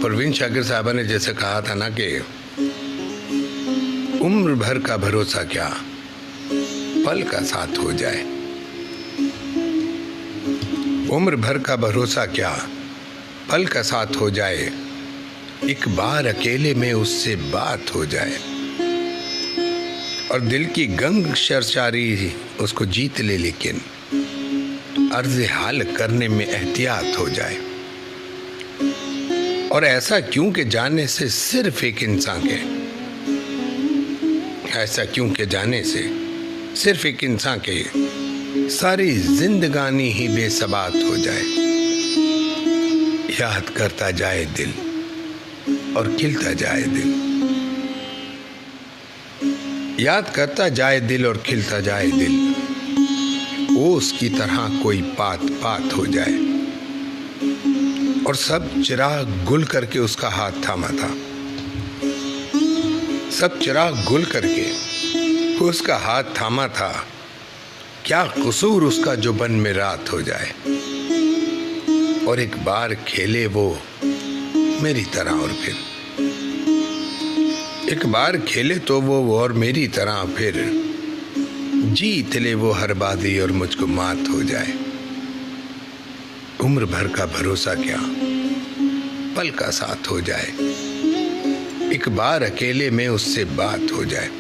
परवीन शाकिर साहबा ने जैसे कहा था ना कि उम्र भर का भरोसा क्या, पल का साथ हो जाए। उम्र भर का भरोसा क्या, पल का साथ हो जाए। एक बार अकेले में उससे बात हो जाए और दिल की गंग शर्शारी उसको जीत ले, लेकिन अर्ज़ हाल करने में एहतियात हो जाए। और ऐसा क्यों कि जाने से सिर्फ एक इंसान के, ऐसा क्यों कि जाने से सिर्फ एक इंसान के सारी जिंदगानी ही बेसबात हो जाए। याद करता जाए दिल और खिलता जाए दिल, याद करता जाए दिल और खिलता जाए दिल। ओस की तरह कोई पात पात हो जाए और सब चिराग गुल करके उसका हाथ थामा था। सब चिराग गुल करके उसका हाथ थामा था। क्या कसूर उसका जो बन में रात हो जाए और एक बार खेले वो मेरी तरह और फिर, एक बार खेले तो वो और मेरी तरह फिर जीत ले वो हर बाजी और मुझको मात हो जाए। उम्र भर का भरोसा क्या, पल का साथ हो जाए। एक बार अकेले में उससे बात हो जाए।